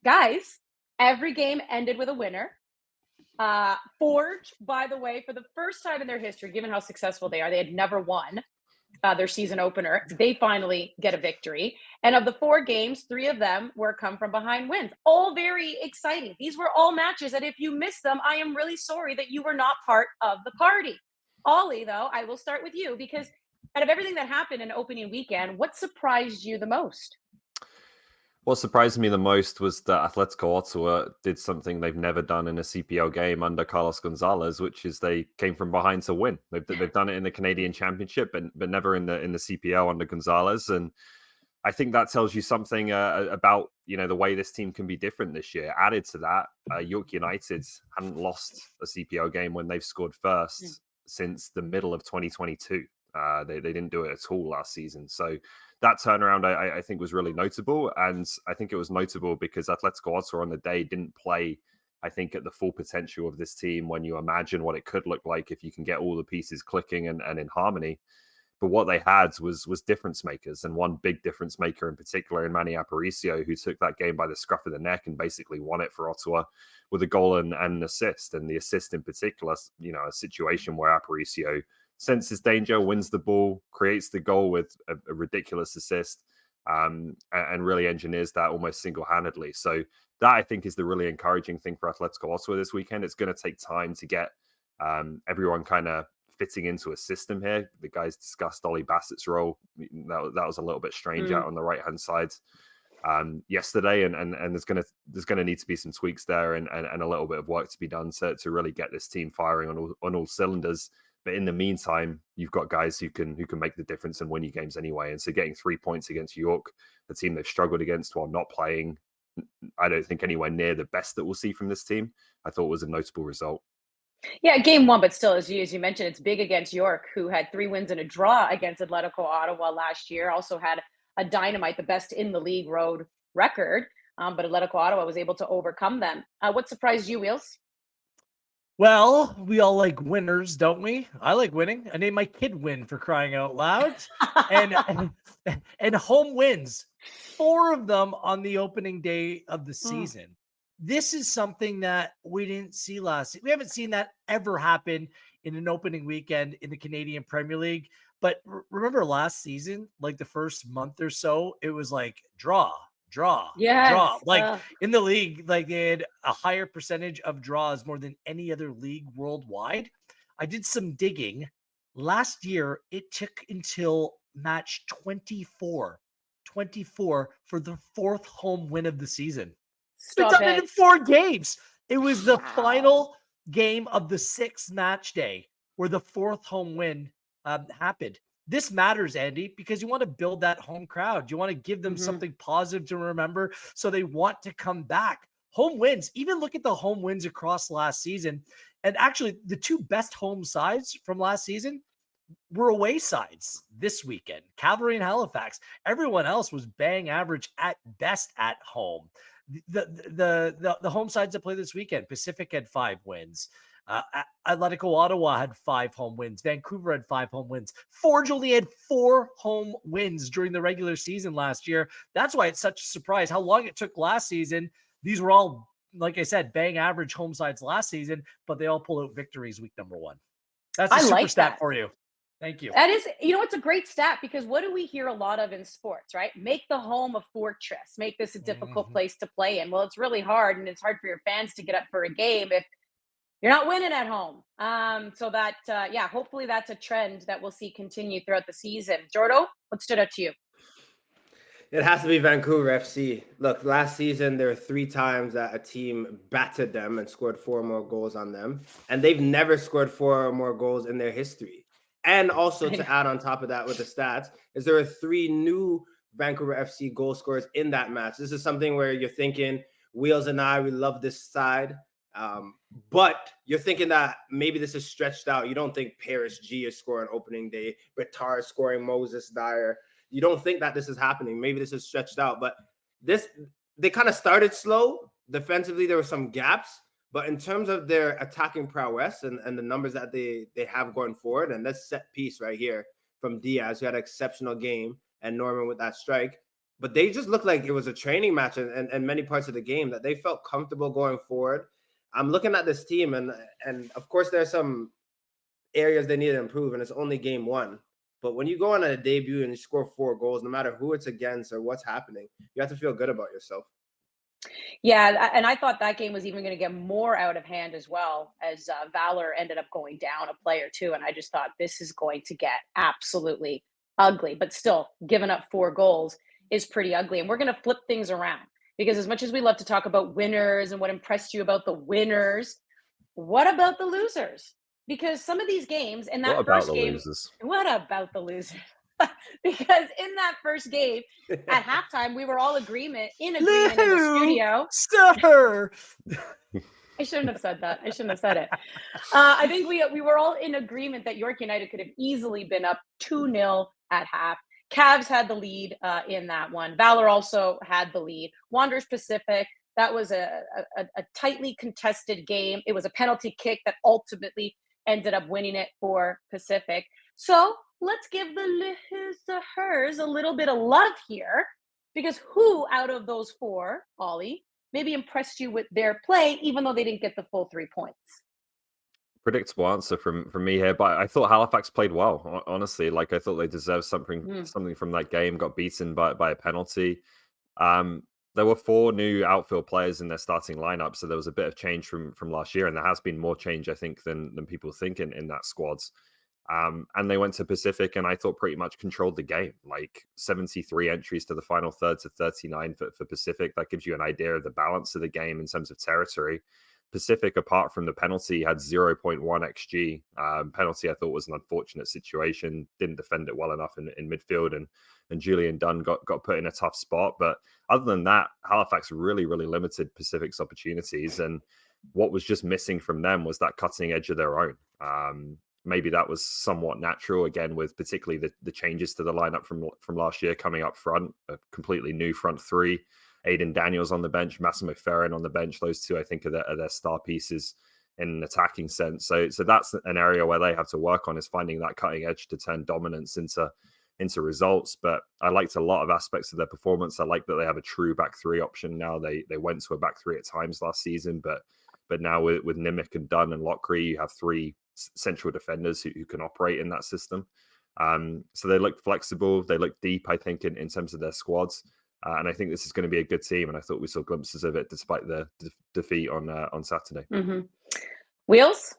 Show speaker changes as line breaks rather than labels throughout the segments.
Guys, every game ended with a winner. Forge, by the way, for the first time in their history, given how successful they are, they had never won their season opener. They finally get a victory. And of the four games, three of them were come from behind wins. All very exciting. These were all matches that if you missed them, I am really sorry that you were not part of the party. Ollie, though, I will start with you because out of everything that happened in opening weekend, what surprised you the most?
What surprised me the most was that Atletico Ottawa did something they've never done in a CPL game under Carlos Gonzalez, which is they came from behind to win. They've done it in the Canadian Championship, but never in the CPL under Gonzalez. And I think that tells you something about the way this team can be different this year. Added to that, York United hadn't lost a CPL game when they've scored
Mm.
first since the middle of 2022. They didn't do it at all last season. So that turnaround, I think, was really notable. And I think it was notable because Atletico Ottawa on the day didn't play, I think, at the full potential of this team when you imagine what it could look like if you can get all the pieces clicking and in harmony. But what they had was difference makers, and one big difference maker in particular in Manny Aparicio, who took that game by the scruff of the neck and basically won it for Ottawa with a goal and an assist. And the assist in particular, a situation where Aparicio senses danger, wins the ball, creates the goal with a ridiculous assist, and really engineers that almost single-handedly. So that, I think, is the really encouraging thing for Atletico Ottawa this weekend. It's going to take time to get everyone kind of fitting into a system here. The guys discussed Ollie Bassett's role. That was a little bit strange
Mm.
out on the right-hand side yesterday, and there's gonna need to be some tweaks there and a little bit of work to be done to really get this team firing on all cylinders. But in the meantime, you've got guys who can make the difference and win you games anyway. And so getting 3 points against York, a team they've struggled against while not playing, I don't think anywhere near the best that we'll see from this team, I thought was a notable result.
Yeah, game one, but still, as you mentioned, it's big against York, who had 3 wins and a draw against Atletico Ottawa last year. Also had a dynamite, the best in the league road record, but Atletico Ottawa was able to overcome them. What surprised you, Wheels?
Well, we all like winners, don't we? I like winning. I named my kid Win for crying out loud. And and home wins, four of them on the opening day of the
Mm.
season. This is something that we didn't see we haven't seen that ever happen in an opening weekend in the Canadian Premier League. But remember last season, like the first month or so, it was like draw, draw, draw.
Yes.
Like in the league, like they had a higher percentage of draws more than any other league worldwide. I did some digging. Last year, it took until match 24 for the fourth home win of the season. They
Stop
done it
it.
in 4 games. It was the
Wow.
final game of the sixth match day where the fourth home win happened. This matters, Andy, because you want to build that home crowd. You want to give them
Hmm.
something positive to remember so they want to come back. Home wins, even look at the home wins across last season. And actually, the two best home sides from last season were away sides this weekend. Cavalry and Halifax. Everyone else was bang average at best at home. The home sides that play this weekend, Pacific had 5 wins. Atletico Ottawa had 5 home wins. Vancouver had 5 home wins. Forge only had 4 home wins during the regular season last year. That's why it's such a surprise how long it took last season. These were all, like I said, bang average home sides last season, but they all pull out victories week number one. That's a
I
super
like
stat
that.
for you. Thank you.
That is, it's a great stat because what do we hear a lot of in sports, right? Make the home a fortress, make this a difficult
Mhm.
place to play in. Well, it's really hard, and it's hard for your fans to get up for a game if you're not winning at home. So that, yeah, hopefully that's a trend that we'll see continue throughout the season. Jordo, what stood out to you?
It has to be Vancouver FC. Look, last season there were 3 times that a team battered them and scored 4 more goals on them, and they've never scored 4 more goals in their history. And also
I know.
to add on top of that with the stats, is there are 3 new Vancouver FC goal scorers in that match. This is something where you're thinking, Wheels and I, we love this side. Um, but you're thinking that maybe this is stretched out. You don't think Paris G is scoring opening day, Bitar is scoring Moses Dyer. You don't think that this is happening. Maybe this is stretched out, but this they kind of started slow. Defensively, there were some gaps, but in terms of their attacking prowess and the numbers that they have going forward, and this set piece right here from Diaz, who had an exceptional game, and Norman with that strike, but they just looked like it was a training match and many parts of the game that they felt comfortable going forward. I'm looking at this team, and of course there's some areas they need to improve, and it's only game one. But when you go on a debut and you score 4 goals, no matter who it's against or what's happening, you have to feel good about yourself.
Yeah, and I thought that game was even going to get more out of hand as well, as Valor ended up going down a player too. And I just thought this is going to get absolutely ugly. But still, giving up 4 goals is pretty ugly. And we're going to flip things around, because as much as we love to talk about winners and what impressed you about the winners, what about the losers? Because some of these games in that
What about
first
the
game,
losers?
what about the losers? Because in that first game at halftime, we were all in agreement in the
Lou,
studio.
sir.
I shouldn't have said that. I shouldn't have said it. I think we were all in agreement that York United could have easily been up 2-0 at half. Cavs had the lead in that one. Valor also had the lead. Wanderers Pacific, that was a tightly contested game. It was a penalty kick that ultimately ended up winning it for Pacific. So let's give the losers a little bit of love here, because who out of those 4, Ollie, maybe impressed you with their play, even though they didn't get the full 3 points?
Predictable answer from me here, but I thought Halifax played well. Honestly, like I thought they deserved something from that game. Got beaten by a penalty. There were 4 new outfield players in their starting lineup, so there was a bit of change from last year, and there has been more change, I think, than people think in that squad. And they went to Pacific, and I thought pretty much controlled the game, like 73 entries to the final third to 39 for Pacific. That gives you an idea of the balance of the game in terms of territory. Pacific, apart from the penalty, had 0.1 XG. Penalty, I thought, was an unfortunate situation. Didn't defend it well enough in midfield, and Julian Dunn got put in a tough spot. But other than that, Halifax really, really limited Pacific's opportunities. And what was just missing from them was that cutting edge of their own. Maybe that was somewhat natural, again, with particularly the changes to the lineup from last year coming up front, a completely new front 3. Aiden Daniels on the bench, Massimo Ferrin on the bench. Those 2, I think, are their star pieces in an attacking sense. So that's an area where they have to work on, is finding that cutting edge to turn dominance into results. But I liked a lot of aspects of their performance. I like that they have a true back 3 option now. They went to a back 3 at times last season, but now with Nimick and Dunn and Lockery, you have 3 central defenders who can operate in that system. So they look flexible. They look deep, I think, in terms of their squads. And I think this is going to be a good team. And I thought we saw glimpses of it despite the defeat on Saturday.
Mm-hmm. Wheels?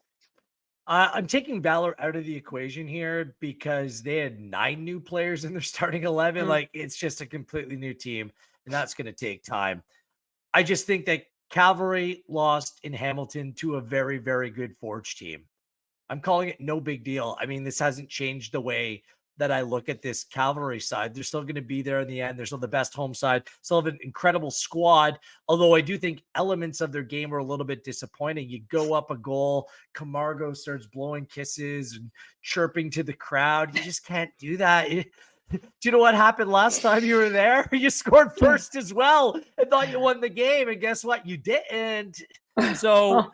I'm taking Valor out of the equation here because they had 9 new players in their starting 11. Like, it's just a completely new team, and that's going to take time. I just think that Cavalry lost in Hamilton to a very, very good Forge team. I'm calling it no big deal. I mean, this hasn't changed the way that I look at this Cavalry side. They're still going to be there in the end. They're still the best home side, still have an incredible squad. Although I do think elements of their game are a little bit disappointing. You go up a goal, Camargo starts blowing kisses and chirping to the crowd. You just can't do that. Do you know what happened last time you were there? You scored first as well and thought you won the game. And guess what? You didn't. So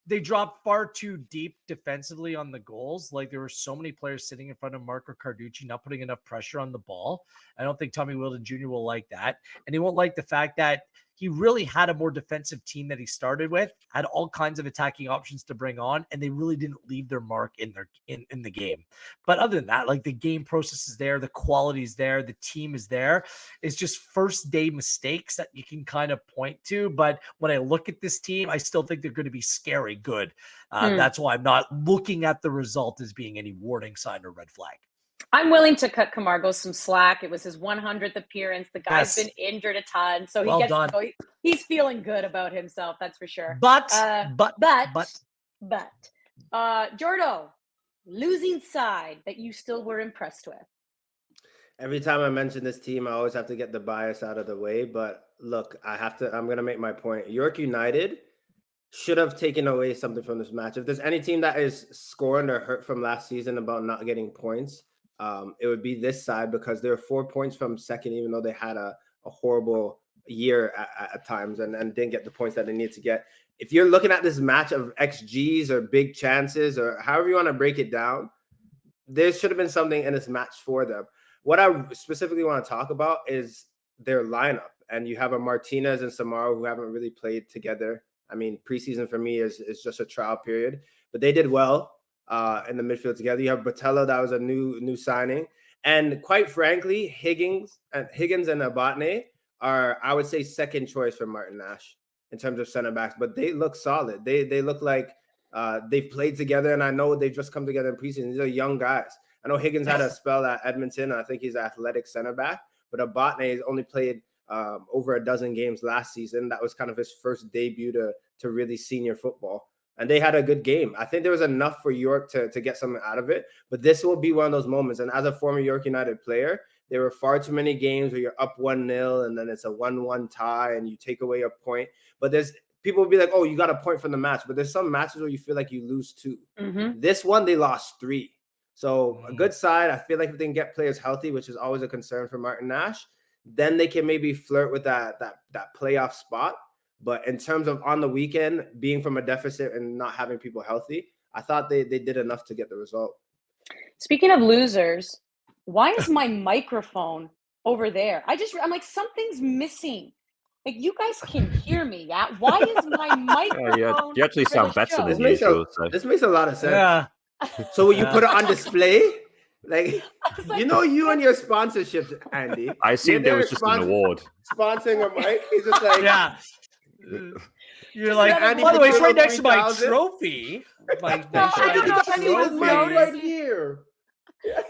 they dropped far too deep defensively on the goals. Like, there were so many players sitting in front of Marco Carducci, not putting enough pressure on the ball. I don't think Tommy Wilden Jr. will like that. And he won't like the fact that he really had a more defensive team that he started with, had all kinds of attacking options to bring on, and they really didn't leave their mark in the game. But other than that, like, the game process is there, the quality is there, the team is there. It's just first day mistakes that you can kind of point to. But when I look at this team, I still think they're going to be scary good. That's why I'm not looking at the result as being any warning sign or red flag.
I'm willing to cut Camargo some slack. It was his 100th appearance. The guy's been injured a ton, so he's feeling good about himself. That's for sure.
But
Jordo, losing side that you still were impressed with.
Every time I mention this team, I always have to get the bias out of the way. But look, I'm going to make my point. York United should have taken away something from this match. If there's any team that is scorned or hurt from last season about not getting points, it would be this side, because they're 4 points from second, even though they had a horrible year at times and didn't get the points that they need to get. If you're looking at this match of XGs or big chances or however you want to break it down, there should have been something in this match for them. What I specifically want to talk about is their lineup. And you have a Martinez and Samaro who haven't really played together. I mean, preseason for me is just a trial period, but they did well in the midfield together. You have Botello, that was a new signing. And quite frankly, Higgins and Abotne are, I would say, second choice for Martin Nash in terms of center backs, but they look solid. They look like they've played together, and I know they've just come together in preseason. These are young guys. I know Higgins had a spell at Edmonton. I think he's an athletic center back, but Abotne has only played over a dozen games last season. That was kind of his first debut to really senior football. And they had a good game. I think there was enough for York to get something out of it, but this will be one of those moments. And as a former York United player, there were far too many games where you're up 1-0 and then it's a 1-1 tie and you take away a point. But people will be like, oh, you got a point from the match. But there's some matches where you feel like you lose 2.
Mm-hmm.
This one, they lost 3. So a good side. I feel like if they can get players healthy, which is always a concern for Martin Nash, then they can maybe flirt with that playoff spot. But in terms of on the weekend, being from a deficit and not having people healthy, I thought they did enough to get the result.
Speaking of losers, why is my microphone over there? I'm like, something's missing. Like, you guys can hear me, yeah? Why is my microphone?
Yeah, you actually
for
sound
the
better
show?
than usual. So.
This makes a lot of sense.
Yeah.
So will you put it on display? Like,
I was like,
you and your sponsorships, Andy.
I assumed it was just an award.
Sponsoring a mic. He's just like,
Yeah. You're like,
Andy
by the way, it's right
Patillo
next to my
3000.
trophy. My
No,
nice
I don't know if
trophy.
anyone's noticed.
right here.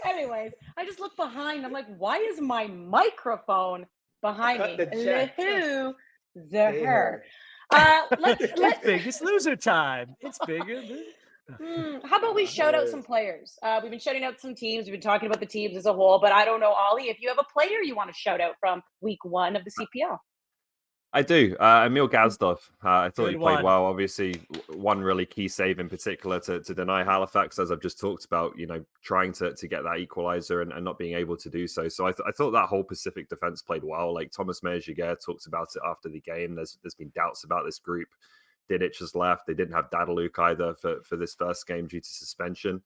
Anyways, I just look behind. I'm like, why is my microphone behind
Cut
me?
the check.
Who? The
Hey,
her. Let's
It's biggest loser time. It's bigger.
how about we shout out some players? We've been shouting out some teams. We've been talking about the teams as a whole, but I don't know, Ollie, if you have a player you want to shout out from week 1 of the CPL.
I do. Emil Gazdov. I thought he
Good
played
one.
well. Obviously, one really key save in particular to deny Halifax, as I've just talked about, trying to get that equalizer and not being able to do so. So I thought that whole Pacific defense played well. Like Thomas Meyer-Giguère talked about it after the game. There's been doubts about this group. Didic has left. They didn't have Dadaluk either for this first game due to suspension.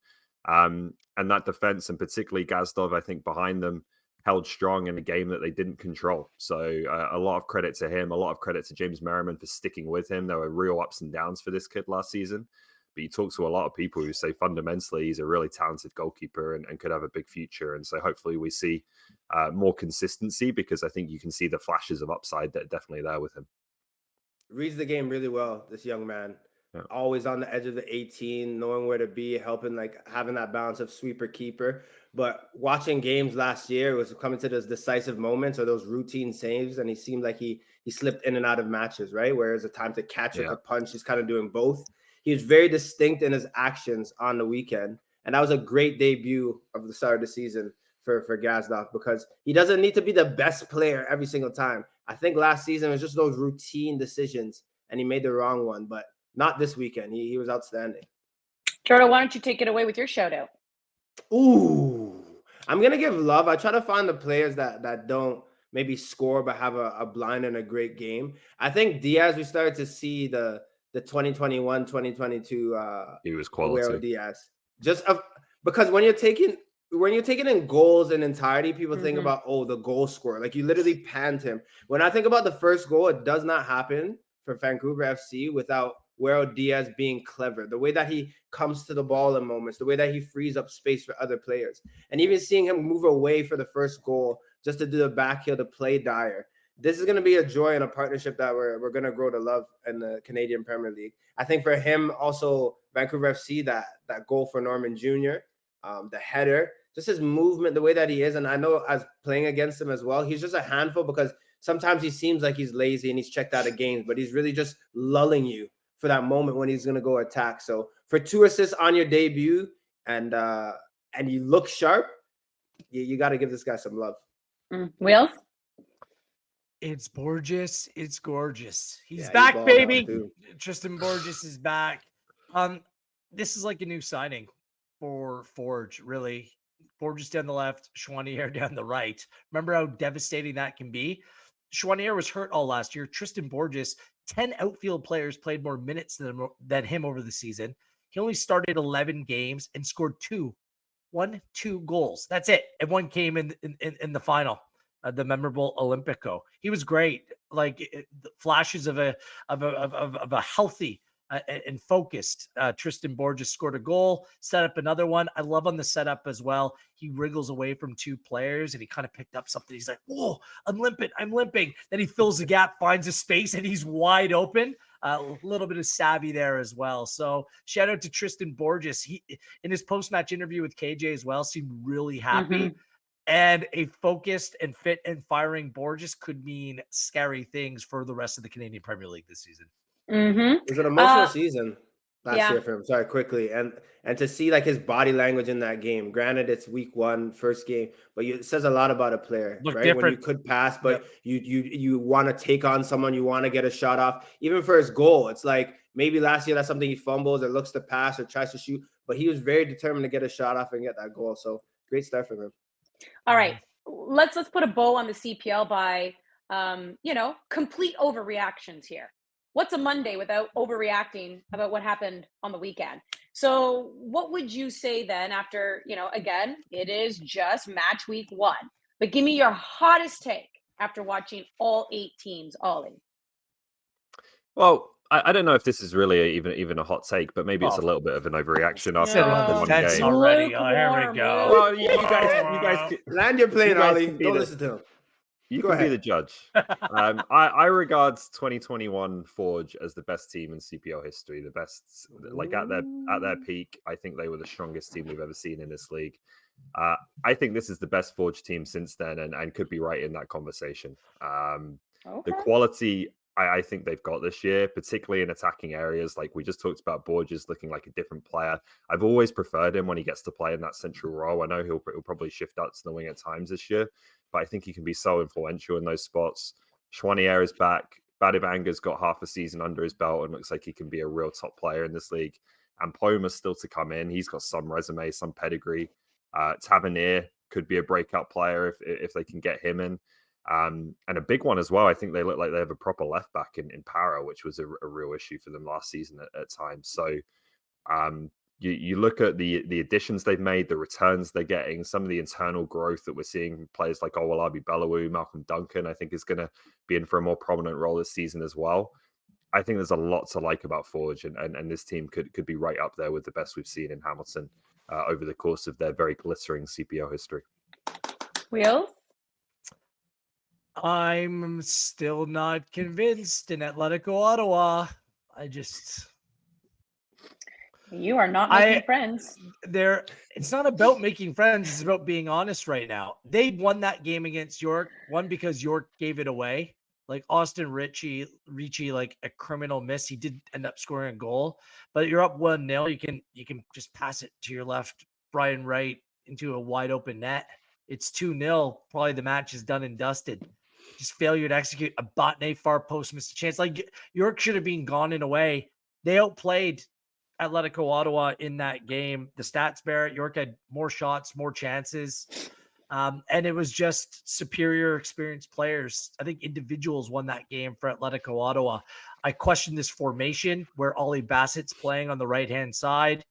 And that defense, and particularly Gazdov, I think behind them, held strong in a game that they didn't control. So a lot of credit to him, a lot of credit to James Merriman for sticking with him. There were real ups and downs for this kid last season, but you talk to a lot of people who say fundamentally he's a really talented goalkeeper and could have a big future. And so hopefully we see more consistency, because I think you can see the flashes of upside that are definitely there with him.
Reads the game really well, this young man.
Yeah.
Always on the edge of the 18, knowing where to be, helping, like having that balance of sweeper keeper. But watching games last year, it was coming to those decisive moments or those routine saves, and he seemed like he slipped in and out of matches, right? Whereas a time to catch or to punch, he's kind of doing both. He was very distinct in his actions on the weekend, and that was a great debut of the start of the season for Gazdov, because he doesn't need to be the best player every single time. I think last season was just those routine decisions, and he made the wrong one, but not this weekend. He was outstanding.
Jordan, why don't you take it away with your shout out?
Ooh, I'm gonna give love. I try to find the players that don't maybe score but have a blind and a great game. I think Diaz, we started to see the 2021-2022
He was quality.
Diaz. Because when you're taking in goals in entirety, people think about, the goal scorer. Like, you literally panned him. When I think about the first goal, it does not happen for Vancouver FC without Guero Diaz being clever. The way that he comes to the ball in moments, the way that he frees up space for other players. And even seeing him move away for the first goal just to do the back heel to play Dyer. This is going to be a joy and a partnership that we're going to grow to love in the Canadian Premier League. I think for him, also, Vancouver FC, that goal for Norman Jr., the header, just his movement, the way that he is. And I know as playing against him as well, he's just a handful, because sometimes he seems like he's lazy and he's checked out of games, but he's really just lulling you for that moment when he's going to go attack. So for 2 assists on your debut and you look sharp, you got to give this guy some love.
Wills?
It's Borges. It's gorgeous. He's
Yeah, he
back,
balled
baby.
out, too.
Tristan Borges is back. This is like a new signing for Forge, really. Borges down the left, Chouanier down the right. Remember how devastating that can be? Chouanier was hurt all last year. Tristan Borges, 10 outfield players played more minutes than him over the season. He only started 11 games and scored 2 goals. That's it. And one came in the final. the memorable Olympico. He was great. Like flashes of a healthy and focused Tristan Borges scored a goal, set up another one. I love on the setup as well. He wriggles away from two players and he kind of picked up something. He's like, "Whoa, I'm limping." Then he fills the gap, finds a space, and he's wide open. A little bit of savvy there as well. So shout out to Tristan Borges. He, in his post-match interview with KJ as well, seemed really happy. And a focused and fit and firing Borges could mean scary things for the rest of the Canadian Premier League this season.
It was an emotional season last year for him. Sorry, quickly. And to see like his body language in that game, granted it's week 1, first game, but it says a lot about a player, right? Different. When you could pass, but you want to take on someone, you want to get a shot off. Even for his goal, it's like maybe last year that's something he fumbles or looks to pass or tries to shoot, but he was very determined to get a shot off and get that goal. So great start from him.
All right, let's put a bow on the CPL by complete overreactions here. What's a Monday without overreacting about what happened on the weekend? So what would you say then after, again, it is just match week 1, but give me your hottest take after watching all 8 teams, Ollie.
Well, I don't know if this is really even a hot take, but maybe it's a little bit of an overreaction after one game
already. Oh, here we go.
Well, you guys
land your plane, Ollie. Don't listen to him.
You can be the judge. I regard 2021 Forge as the best team in CPL history. The best, like at their peak, I think they were the strongest team we've ever seen in this league. I think this is the best Forge team since then, and could be right in that conversation. The quality I think they've got this year, particularly in attacking areas, like we just talked about Borges looking like a different player. I've always preferred him when he gets to play in that central role. I know he'll probably shift out to the wing at times this year, but I think he can be so influential in those spots. Chouanier is back. Badibanga's got half a season under his belt and looks like he can be a real top player in this league. And Poma's still to come in. He's got some resume, some pedigree. Tavernier could be a breakout player if they can get him in. And a big one as well. I think they look like they have a proper left back in Para, which was a real issue for them last season at times. So you look at the additions they've made, the returns they're getting, some of the internal growth that we're seeing from players like Owolabi Belawu, Malcolm Duncan, I think is going to be in for a more prominent role this season as well. I think there's a lot to like about Forge, and this team could be right up there with the best we've seen in Hamilton over the course of their very glittering CPL history.
Wheels?
I'm still not convinced in Atletico Ottawa.
You are not making friends.
It's not about making friends. It's about being honest right now. They won that game against York. One, because York gave it away. Like Austin Ricci, like a criminal miss. He did end up scoring a goal, but you're up 1-0. You can just pass it to your left, Brian Wright, into a wide open net. It's 2-0. Probably the match is done and dusted. Just failure to execute. A Botnay far post missed a chance. Like York should have been gone in a way. They outplayed Atletico Ottawa in that game. The stats bear it. York had more shots, more chances. And it was just superior experienced players. I think individuals won that game for Atletico Ottawa. I question this formation where Ollie Bassett's playing on the right-hand side.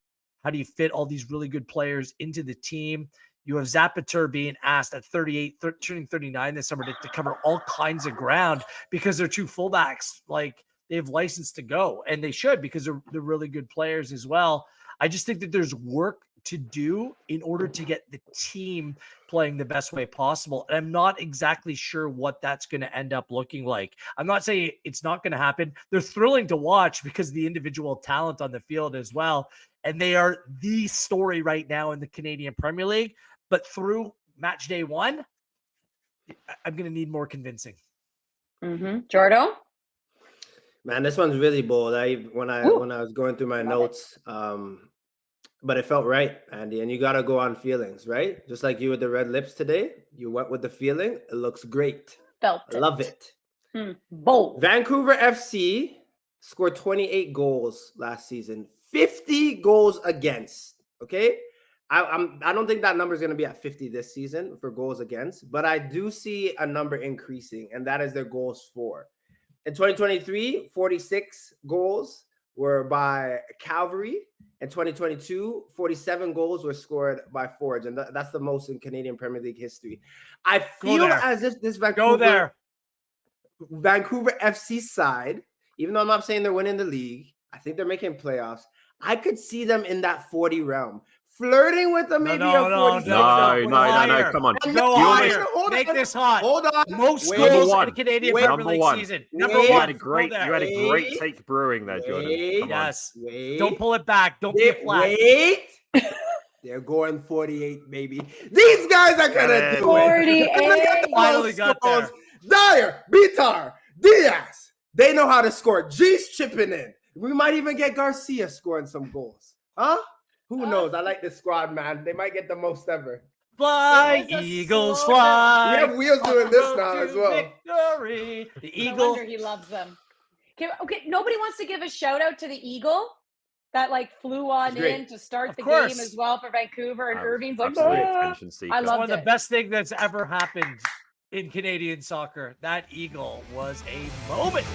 How do you fit all these really good players into the team? You have Zapater being asked at 38, turning 39 this summer to cover all kinds of ground because they're two fullbacks. Like they have license to go, and they should because they're really good players as well. I just think that there's work to do in order to get the team playing the best way possible. And I'm not exactly sure what that's going to end up looking like. I'm not saying it's not going to happen. They're thrilling to watch because of the individual talent on the field as well. And they are the story right now in the Canadian Premier League. But through match day 1, I'm going to need more convincing.
Jordo?
Man, this one's really bold. When I was going through my notes, but it felt right, Andy. And you got to go on feelings, right? Just like you with the red lips today, you went with the feeling. It looks great.
Felt it.
Love it.
Bold.
Vancouver FC scored 28 goals last season, 50 goals against. Okay. I don't think that number is going to be at 50 this season for goals against, but I do see a number increasing, and that is their goals for. In 2023, 46 goals. were by Calgary. In 2022, 47 goals were scored by Forge, and that's the most in Canadian Premier League history. I feel as if this Vancouver FC side, even though I'm not saying they're winning the league, I think they're making playoffs. I could see them in that 40 realm, flirting with them maybe a 46.
No, come on.
Go higher. Make this hot.
Hold on.
Most goals in the Canadian Premier League season. Number one.
You had a great take brewing there, Jordan.
Yes. Don't pull it back. Don't be a flat.
Wait. They're going 48, baby. These guys are gonna do
48.
it.
Finally got there.
Dyer, Bitar, Diaz. They know how to score. G's chipping in. We might even get Garcia scoring some goals. Huh? Who knows? I like this squad, man. They might get the most ever.
Fly, Eagles, fly.
We have Wheels doing this now as well.
Victory. The
No
Eagle.
wonder he loves them. Okay, nobody wants to give a shout out to the Eagle that like flew on in to start the game as well for Vancouver, and Irving's like, I love
one of the best things that's ever happened in Canadian soccer. That Eagle was a moment.